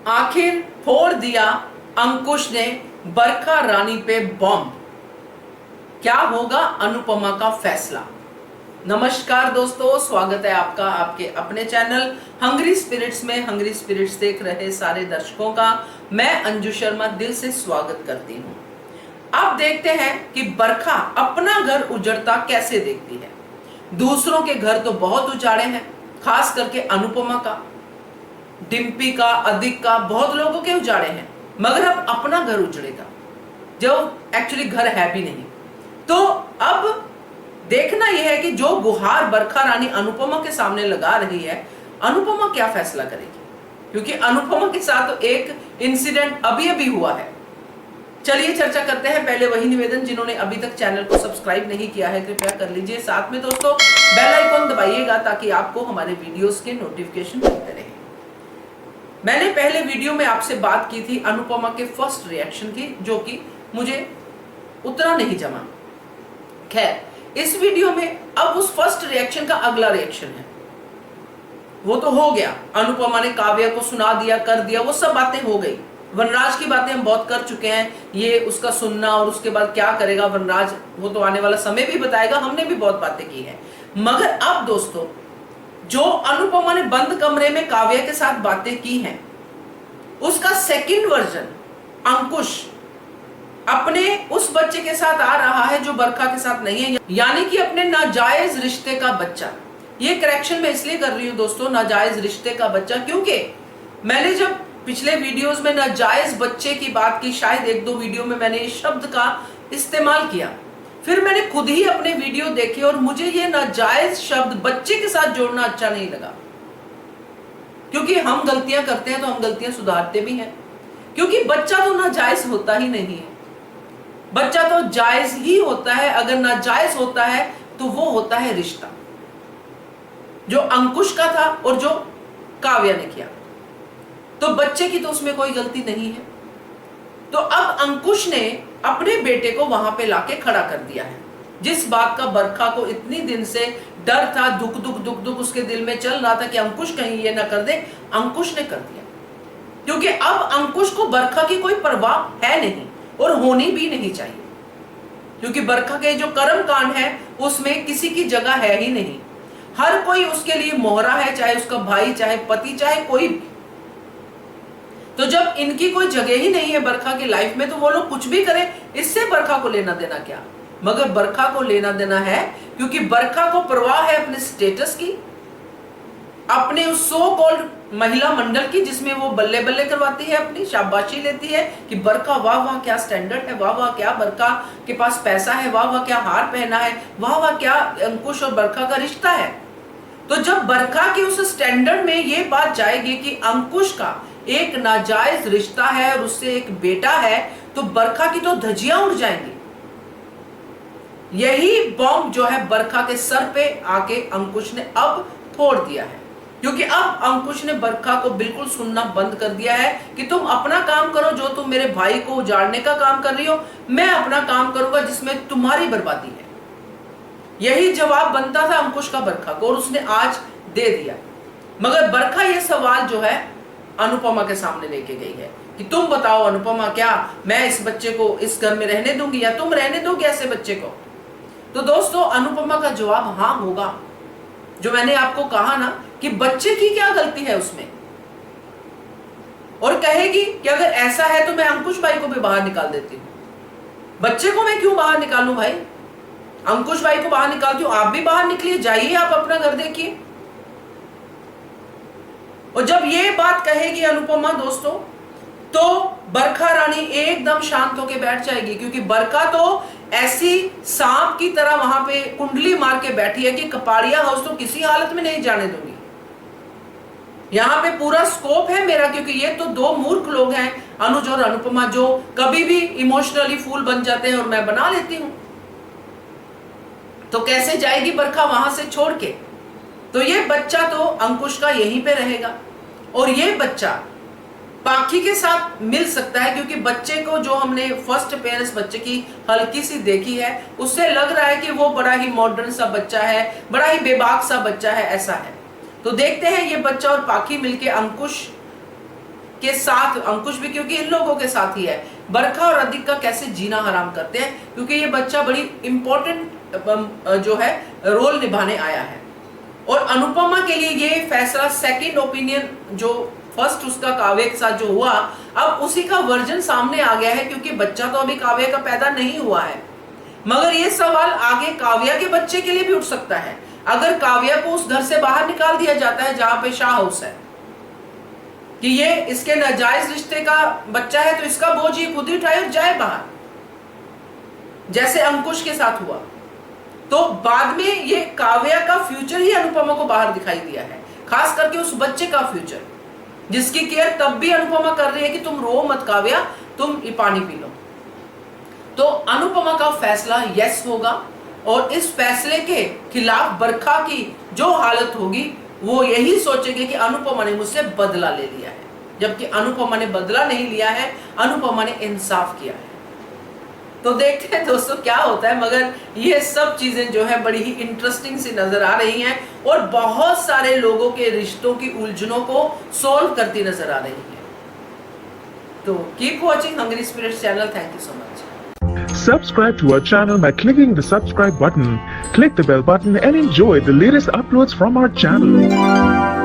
आखिर फोड़ दिया अंकुश ने बरखा रानी पे बॉम्ब। क्या होगा अनुपमा का फैसला। नमस्कार दोस्तों, स्वागत है आपका आपके अपने चैनल हंग्री स्पिरिट्स में। हंग्री स्पिरिट्स देख रहे सारे दर्शकों का मैं अंजू शर्मा दिल से स्वागत करती हूँ। अब देखते हैं कि बरखा अपना घर उजड़ता कैसे देखती है। दूसरों के घर तो बहुत उजाड़े हैं, खास करके अनुपमा का, डिम्पी का, अधिक का, बहुत लोगों के उजाड़े हैं, मगर अब अपना घर उजड़ेगा जो एक्चुअली घर है भी नहीं। तो अब देखना यह है कि जो गुहार बरखा रानी अनुपमा के सामने लगा रही है, अनुपमा क्या फैसला करेगी, क्योंकि अनुपमा के साथ तो एक इंसिडेंट अभी अभी हुआ है। चलिए चर्चा करते हैं। पहले वही निवेदन, जिन्होंने अभी तक चैनल को सब्सक्राइब नहीं किया है कृपया कर लीजिए, साथ में दोस्तों बेल आइकन दबाइएगा ताकि आपको हमारे वीडियोस के नोटिफिकेशन मिलते रहे। मैंने पहले वीडियो में आपसे बात की थी अनुपमा के फर्स्ट रिएक्शन की, जो कि मुझे उतना नहीं जमा। खैर, इस वीडियो में अब उस फर्स्ट रिएक्शन का अगला रिएक्शन है। वो तो हो गया, अनुपमा ने काव्या को सुना दिया, कर दिया, वो सब बातें हो गई। वनराज की बातें हम बहुत कर चुके हैं, ये उसका सुनना और उसके बाद क्या करेगा वनराज, वो तो आने वाला समय भी बताएगा। हमने भी बहुत बातें की हैं, मगर अब दोस्तों जो अनुपमा ने बंद कमरे में काव्या के साथ बातें की हैं, उसका सेकंड वर्जन अंकुश अपने उस बच्चे के साथ आ रहा है जो बरखा के साथ नहीं है, यानी कि अपने नाजायज रिश्ते का बच्चा। ये करेक्शन मैं इसलिए कर रही हूं दोस्तों, नाजायज रिश्ते का बच्चा, क्योंकि मैंने जब पिछले वीडियोस में नाजायज बच्चे की बात की, शायद एक दो वीडियो में मैंने इस शब्द का इस्तेमाल किया, फिर मैंने खुद ही अपने वीडियो देखे और मुझे ये नाजायज शब्द बच्चे के साथ जोड़ना अच्छा नहीं लगा। क्योंकि हम गलतियां करते हैं तो हम गलतियां सुधारते भी हैं, क्योंकि बच्चा तो नाजायज होता ही नहीं है। बच्चा तो जायज ही होता है। अगर नाजायज होता है तो वो होता है रिश्ता, जो अंकुश का था और जो काव्या ने किया। तो बच्चे की तो उसमें कोई गलती नहीं है। तो अब अंकुश ने अपने बेटे को वहां पे लाके खड़ा कर दिया है। जिस बात का बरखा को इतनी दिन से डर था, दुख दुख दुख दुख उसके दिल में चल रहा था कि अंकुश कहीं ये ना कर दे, अंकुश ने कर दिया। क्योंकि अब अंकुश को बरखा की कोई परवाह है नहीं और होनी भी नहीं चाहिए, क्योंकि बरखा के जो कर्म कांड है उसमें किसी की जगह है ही नहीं। हर कोई उसके लिए मोहरा है, चाहे उसका भाई, चाहे पति, चाहे कोई भी। तो जब इनकी कोई जगह ही नहीं है बरखा की लाइफ में, तो वो लोग कुछ भी करें, इससे बरखा को लेना देना क्या। मगर बरखा को लेना देना है, क्योंकि बरखा को परवाह है अपने स्टेटस की, अपने उस सो कॉल्ड महिला मंडल की, जिसमें वो बल्ले बल्ले करवाती है, अपनी शाबाशी लेती है कि बरखा वाह वाह क्या स्टैंडर्ड है, वाह वाह क्या बरखा के पास पैसा है, वाह वाह क्या हार पहना है, वाह वाह क्या अंकुश और बरखा का रिश्ता है। तो जब बरखा के उस स्टैंडर्ड में ये बात जाएगी कि अंकुश का एक नाजायज रिश्ता है और उससे एक बेटा है, तो बरखा की तो धज्जियां उड़ जाएंगी। यही बॉम्ब जो है बरखा के सर पे आके अंकुश ने अब फोड़ दिया है, क्योंकि अब अंकुश ने बरखा को बिल्कुल सुनना बंद कर दिया है कि तुम अपना काम करो, जो तुम मेरे भाई को उजाड़ने का काम कर रही हो, मैं अपना काम करूंगा जिसमें तुम्हारी बर्बादी है। यही जवाब बनता था अंकुश का बरखा को, और उसने आज दे दिया। मगर बरखा ये सवाल जो है अनुपमा के सामने लेके गई है कि तुम बताओ अनुपमा, क्या मैं इस बच्चे को इस घर में रहने दूंगी या तुम रहने दोगे ऐसे बच्चे को। तो दोस्तों अनुपमा का जवाब हाँ होगा। जो मैंने आपको कहा ना कि बच्चे की क्या गलती है उसमें, और कहेगी कि अगर ऐसा है तो मैं अंकुश भाई को भी बाहर निकाल देती हूं। बच्चे को मैं क्यों बाहर निकालूं भाई, अंकुश भाई को बाहर निकालती हूं, आप भी बाहर निकलिए, जाइए आप अपना घर देखिए। और जब ये बात कहेगी अनुपमा दोस्तों, तो बरखा रानी एकदम शांत होकर बैठ जाएगी, क्योंकि बरखा तो ऐसी सांप की तरह वहां पे कुंडली मार के बैठी है कि कपाड़िया हाउस तो किसी हालत में नहीं जाने दूंगी। यहां पे पूरा स्कोप है मेरा, क्योंकि ये तो दो मूर्ख लोग हैं, अनुज और अनुपमा, जो कभी भी इमोशनली फूल बन जाते हैं और मैं बना लेती हूं। तो कैसे जाएगी बरखा वहां से छोड़ के। तो ये बच्चा तो अंकुश का यहीं पे रहेगा, और ये बच्चा पाखी के साथ मिल सकता है, क्योंकि बच्चे को जो हमने फर्स्ट पेरेंट्स बच्चे की हल्की सी देखी है, उससे लग रहा है कि वो बड़ा ही मॉडर्न सा बच्चा है, बड़ा ही बेबाक सा बच्चा है, ऐसा है। तो देखते हैं ये बच्चा और पाखी मिलके अंकुश के साथ, अंकुश भी क्योंकि इन लोगों के साथ ही है, बरखा और अदिक का कैसे जीना हराम करते हैं, क्योंकि ये बच्चा बड़ी इंपॉर्टेंट जो है रोल निभाने आया है। और अनुपमा के लिए ये फैसला सेकंड ओपिनियन, जो फर्स्ट उसका काव्य के साथ जो हुआ, अब उसी का वर्जन सामने आ गया है, क्योंकि बच्चा तो अभी काव्य का पैदा नहीं हुआ है। मगर ये सवाल आगे काव्या के बच्चे के लिए भी उठ सकता है। अगर काव्या को उस घर से बाहर निकाल दिया जाता है जहां पे शाह हाउस है, कि ये इसके नाजायज रिश्ते का बच्चा है, तो इसका बोझ ये खुद ही उठाए और जाए बाहर, जैसे अंकुश के साथ हुआ, तो बाद में ये काव्या का फ्यूचर ही अनुपमा को बाहर दिखाई दिया है, खास करके उस बच्चे का फ्यूचर, जिसकी केयर तब भी अनुपमा कर रही है कि तुम रो मत काव्या, तुम ये पानी पी लो। तो अनुपमा का फैसला यस होगा, और इस फैसले के खिलाफ बरखा की जो हालत होगी वो यही सोचेंगे कि अनुपमा ने मुझसे बदला ले लिया है, जबकि अनुपमा ने बदला नहीं लिया है, अनुपमा ने इंसाफ किया है। तो देखते हैं दोस्तों क्या होता है, मगर ये सब चीजें जो है बड़ी ही इंटरेस्टिंग सी नजर आ रही हैं और बहुत सारे लोगों के रिश्तों की उलझनों को सॉल्व करती नजर आ रही है। तो keep watching Hungry Spirits channel. Thank you so much. Subscribe to our channel by clicking the subscribe button. Click the bell button and enjoy the latest uploads from our channel.